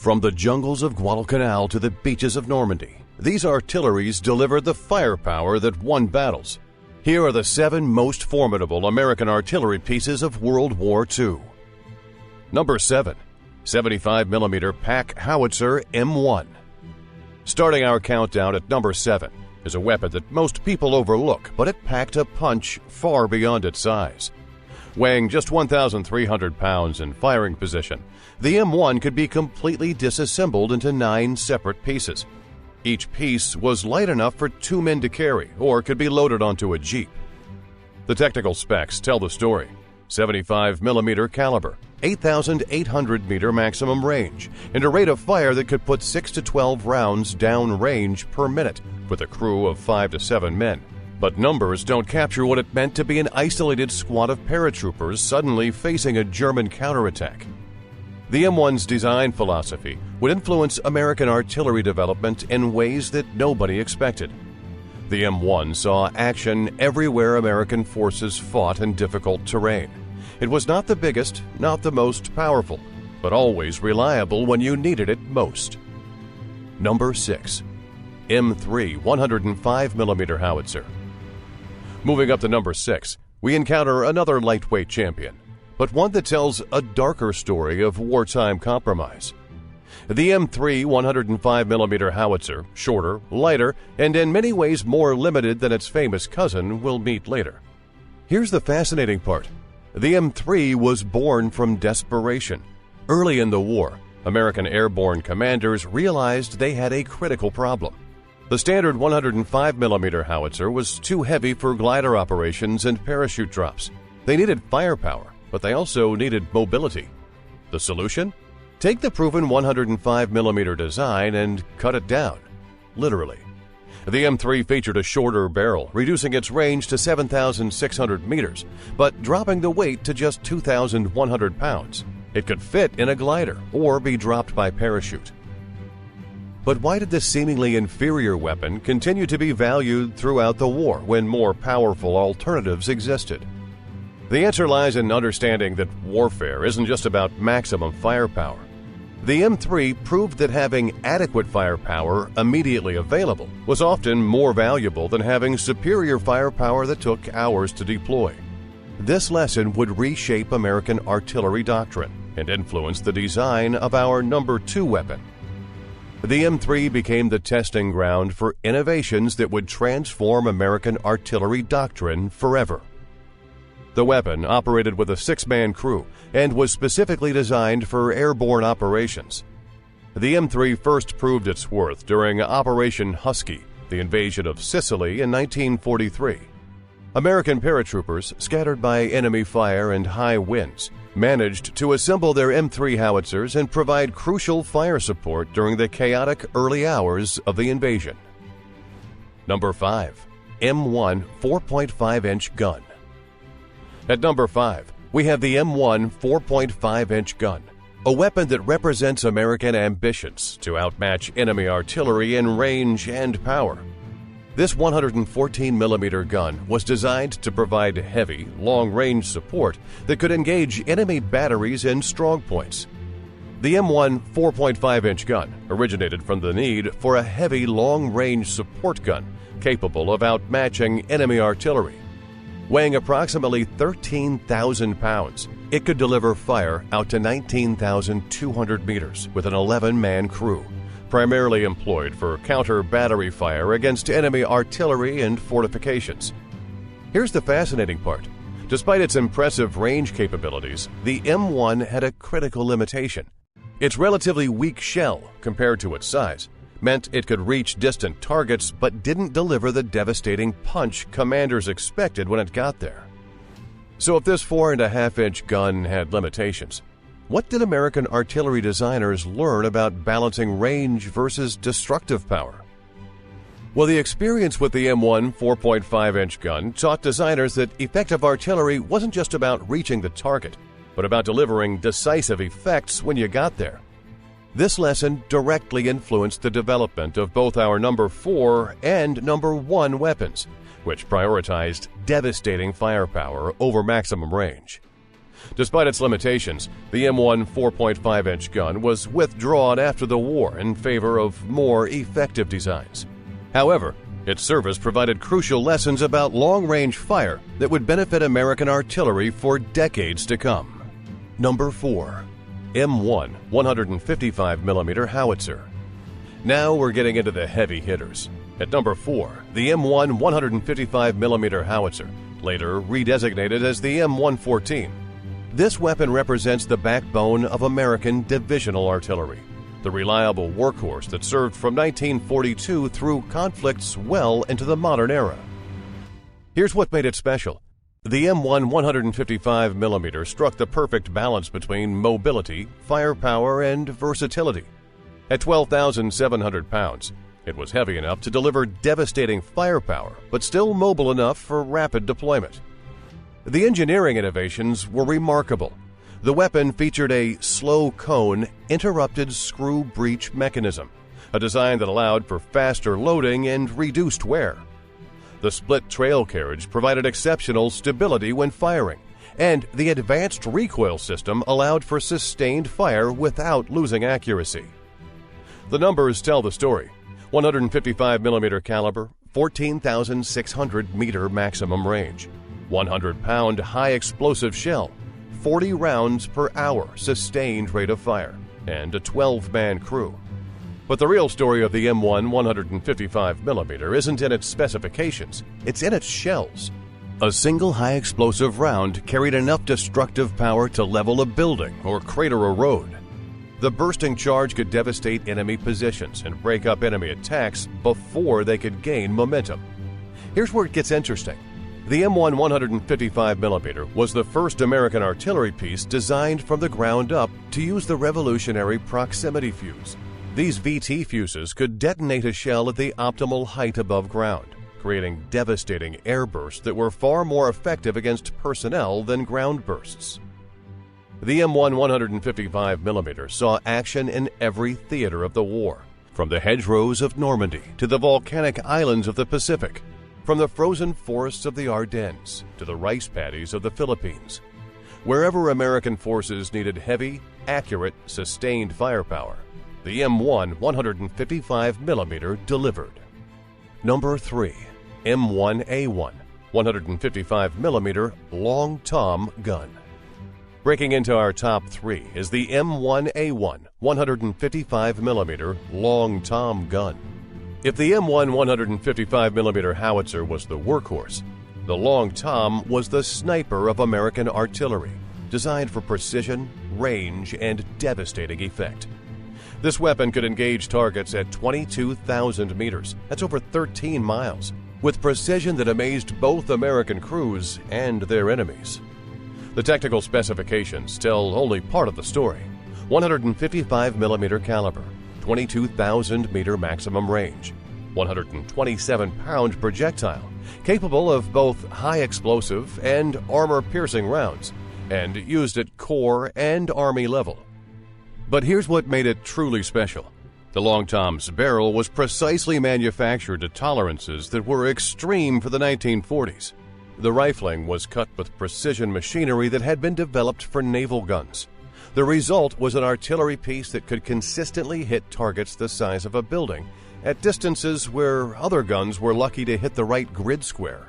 From the jungles of Guadalcanal to the beaches of Normandy, these artilleries delivered the firepower that won battles. Here are the 7 most formidable American artillery pieces of World War II. Number 7. 75mm Pack Howitzer M1. Starting our countdown at number 7 is a weapon that most people overlook, but it packed a punch far beyond its size. Weighing just 1,300 pounds in firing position, the M1 could be completely disassembled into 9 separate pieces. Each piece was light enough for 2 men to carry or could be loaded onto a Jeep. The technical specs tell the story. 75mm caliber, 8,800 meter maximum range, and a rate of fire that could put 6 to 12 rounds down range per minute with a crew of 5 to 7 men. But numbers don't capture what it meant to be an isolated squad of paratroopers suddenly facing a German counterattack. The M1's design philosophy would influence American artillery development in ways that nobody expected. The M1 saw action everywhere American forces fought in difficult terrain. It was not the biggest, not the most powerful, but always reliable when you needed it most. Number 6. M3 105mm Howitzer. Moving up to number 6, we encounter another lightweight champion, but one that tells a darker story of wartime compromise. The M3 105mm Howitzer, shorter, lighter, and in many ways more limited than its famous cousin, we'll meet later. Here's the fascinating part. The M3 was born from desperation. Early in the war, American airborne commanders realized they had a critical problem. The standard 105mm howitzer was too heavy for glider operations and parachute drops. They needed firepower, but they also needed mobility. The solution? Take the proven 105mm design and cut it down, literally. The M3 featured a shorter barrel, reducing its range to 7,600 meters, but dropping the weight to just 2,100 pounds. It could fit in a glider or be dropped by parachute. But why did this seemingly inferior weapon continue to be valued throughout the war when more powerful alternatives existed? The answer lies in understanding that warfare isn't just about maximum firepower. The M3 proved that having adequate firepower immediately available was often more valuable than having superior firepower that took hours to deploy. This lesson would reshape American artillery doctrine and influence the design of our number 2 weapon. The M3 became the testing ground for innovations that would transform American artillery doctrine forever. The weapon operated with a 6-man crew and was specifically designed for airborne operations. The M3 first proved its worth during Operation Husky, the invasion of Sicily in 1943. American paratroopers, scattered by enemy fire and high winds, managed to assemble their M3 howitzers and provide crucial fire support during the chaotic early hours of the invasion. Number 5. M1 4.5-inch gun. At number 5, we have the M1 4.5-inch gun, a weapon that represents American ambitions to outmatch enemy artillery in range and power. This 114mm gun was designed to provide heavy, long-range support that could engage enemy batteries and strongpoints. The M1 4.5-inch gun originated from the need for a heavy, long-range support gun capable of outmatching enemy artillery. Weighing approximately 13,000 pounds, it could deliver fire out to 19,200 meters with an 11-man crew, primarily employed for counter-battery fire against enemy artillery and fortifications. Here's the fascinating part. Despite its impressive range capabilities, the M1 had a critical limitation. Its relatively weak shell, compared to its size, meant it could reach distant targets but didn't deliver the devastating punch commanders expected when it got there. So if this 4.5-inch gun had limitations, what did American artillery designers learn about balancing range versus destructive power? Well, the experience with the M1 4.5-inch gun taught designers that effective artillery wasn't just about reaching the target, but about delivering decisive effects when you got there. This lesson directly influenced the development of both our number 4 and number 1 weapons, which prioritized devastating firepower over maximum range. Despite its limitations, the M1 4.5-inch gun was withdrawn after the war in favor of more effective designs. However, its service provided crucial lessons about long-range fire that would benefit American artillery for decades to come. Number 4. M1 155mm Howitzer. Now we're getting into the heavy hitters. At number 4, the M1 155mm Howitzer, later redesignated as the M114. This weapon represents the backbone of American divisional artillery, the reliable workhorse that served from 1942 through conflicts well into the modern era. Here's what made it special. The M1 155mm struck the perfect balance between mobility, firepower, and versatility. At 12,700 pounds, it was heavy enough to deliver devastating firepower, but still mobile enough for rapid deployment. The engineering innovations were remarkable. The weapon featured a slow cone interrupted screw breech mechanism, a design that allowed for faster loading and reduced wear. The split trail carriage provided exceptional stability when firing, and the advanced recoil system allowed for sustained fire without losing accuracy. The numbers tell the story. 155mm caliber, 14,600 meter maximum range, 100-pound high explosive shell, 40 rounds per hour sustained rate of fire, and a 12-man crew. But the real story of the M1 155mm isn't in its specifications, it's in its shells. A single high explosive round carried enough destructive power to level a building or crater a road. The bursting charge could devastate enemy positions and break up enemy attacks before they could gain momentum. Here's where it gets interesting. The M1 155mm was the first American artillery piece designed from the ground up to use the revolutionary proximity fuse. These VT fuses could detonate a shell at the optimal height above ground, creating devastating air bursts that were far more effective against personnel than ground bursts. The M1 155mm saw action in every theater of the war, from the hedgerows of Normandy to the volcanic islands of the Pacific, from the frozen forests of the Ardennes to the rice paddies of the Philippines. Wherever American forces needed heavy, accurate, sustained firepower, the M1 155mm delivered. Number 3. M1A1 155mm Long Tom Gun. Breaking into our top 3 is the M1A1 155mm Long Tom Gun. If the M1 155mm howitzer was the workhorse, the Long Tom was the sniper of American artillery, designed for precision, range, and devastating effect. This weapon could engage targets at 22,000 meters, that's over 13 miles, with precision that amazed both American crews and their enemies. The technical specifications tell only part of the story. 155mm caliber, 22,000 meter maximum range, 127-pound projectile, capable of both high explosive and armor-piercing rounds, and used at Corps and Army level. But here's what made it truly special. The Long Tom's barrel was precisely manufactured to tolerances that were extreme for the 1940s. The rifling was cut with precision machinery that had been developed for naval guns. The result was an artillery piece that could consistently hit targets the size of a building at distances where other guns were lucky to hit the right grid square.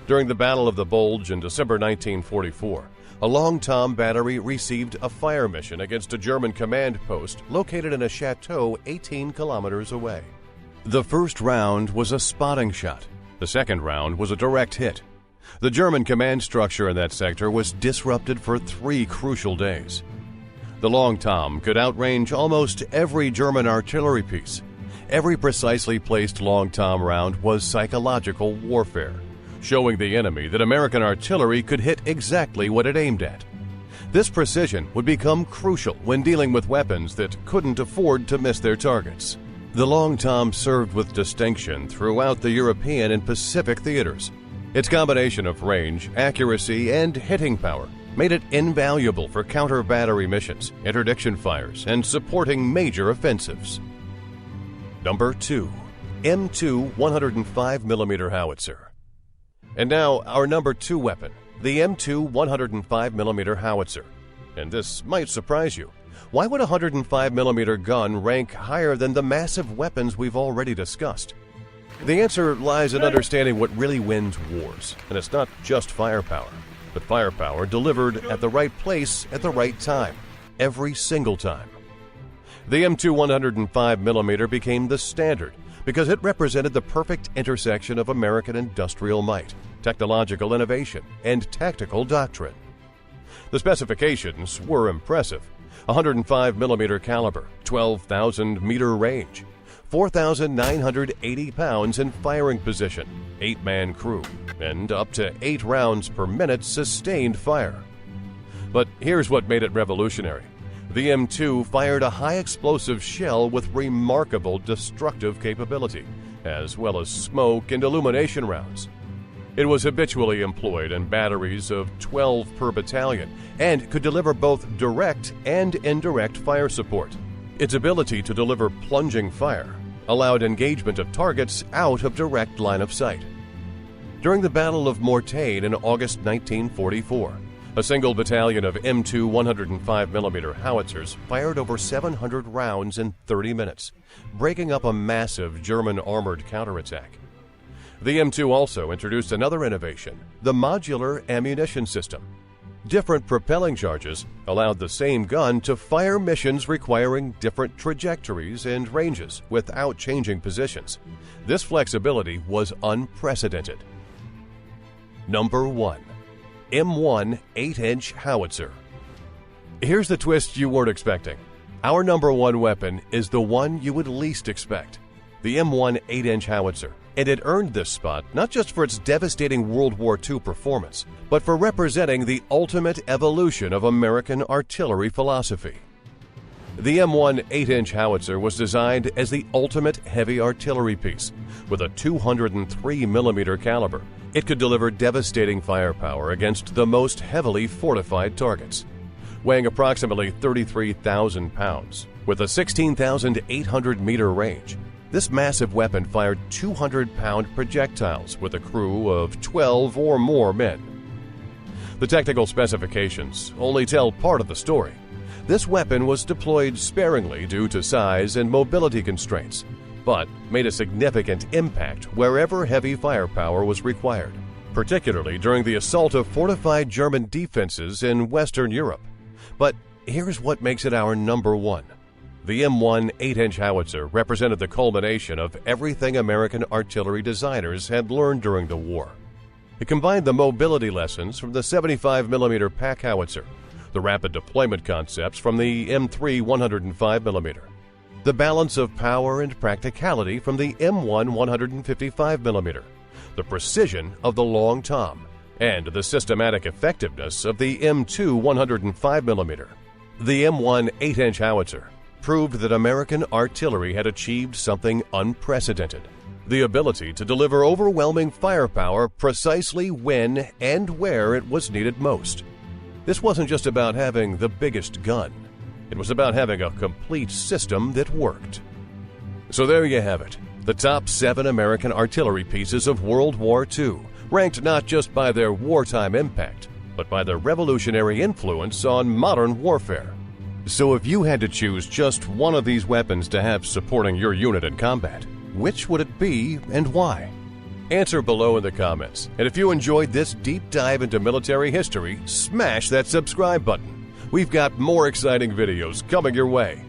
During the Battle of the Bulge in December 1944, a Long Tom battery received a fire mission against a German command post located in a chateau 18 kilometers away. The first round was a spotting shot. The second round was a direct hit. The German command structure in that sector was disrupted for 3 crucial days. The Long Tom could outrange almost every German artillery piece. Every precisely placed Long Tom round was psychological warfare, showing the enemy that American artillery could hit exactly what it aimed at. This precision would become crucial when dealing with weapons that couldn't afford to miss their targets. The Long Tom served with distinction throughout the European and Pacific theaters. Its combination of range, accuracy, and hitting power made it invaluable for counter-battery missions, interdiction fires, and supporting major offensives. Number 2. M2 105mm Howitzer. And now, our number 2 weapon, the M2 105mm howitzer. And this might surprise you. Why would a 105mm gun rank higher than the massive weapons we've already discussed? The answer lies in understanding what really wins wars, and it's not just firepower, but firepower delivered at the right place at the right time, every single time. The M2 105mm became the standard because it represented the perfect intersection of American industrial might, technological innovation, and tactical doctrine. The specifications were impressive. 105mm caliber, 12,000-meter range, 4,980 pounds in firing position, 8-man crew, and up to 8 rounds per minute sustained fire. But here's what made it revolutionary. The M2 fired a high-explosive shell with remarkable destructive capability, as well as smoke and illumination rounds. It was habitually employed in batteries of 12 per battalion and could deliver both direct and indirect fire support. Its ability to deliver plunging fire allowed engagement of targets out of direct line of sight. During the Battle of Mortain in August 1944, a single battalion of M2 105mm howitzers fired over 700 rounds in 30 minutes, breaking up a massive German armored counterattack. The M2 also introduced another innovation, the modular ammunition system. Different propelling charges allowed the same gun to fire missions requiring different trajectories and ranges without changing positions. This flexibility was unprecedented. Number 1. M1 8-inch howitzer. Here's the twist you weren't expecting. Our number 1 weapon is the one you would least expect, the M1 8-inch howitzer. And it earned this spot not just for its devastating World War II performance, but for representing the ultimate evolution of American artillery philosophy. The M1 8-inch howitzer was designed as the ultimate heavy artillery piece. With a 203mm caliber, it could deliver devastating firepower against the most heavily fortified targets. Weighing approximately 33,000 pounds, with a 16,800-meter range, this massive weapon fired 200-pound projectiles with a crew of 12 or more men. The technical specifications only tell part of the story. This weapon was deployed sparingly due to size and mobility constraints, but made a significant impact wherever heavy firepower was required, particularly during the assault of fortified German defenses in Western Europe. But here's what makes it our number 1. The M1 8-inch howitzer represented the culmination of everything American artillery designers had learned during the war. It combined the mobility lessons from the 75mm Pack Howitzer, the rapid deployment concepts from the M3 105mm, the balance of power and practicality from the M1 155mm, the precision of the long tom, and the systematic effectiveness of the M2 105mm. The M1 8-inch howitzer proved that American artillery had achieved something unprecedented: the ability to deliver overwhelming firepower precisely when and where it was needed most. This wasn't just about having the biggest gun. It was about having a complete system that worked. So there you have it, the top 7 American artillery pieces of World War II, ranked not just by their wartime impact, but by their revolutionary influence on modern warfare. So if you had to choose just one of these weapons to have supporting your unit in combat, which would it be and why? Answer below in the comments, and if you enjoyed this deep dive into military history, smash that subscribe button. We've got more exciting videos coming your way.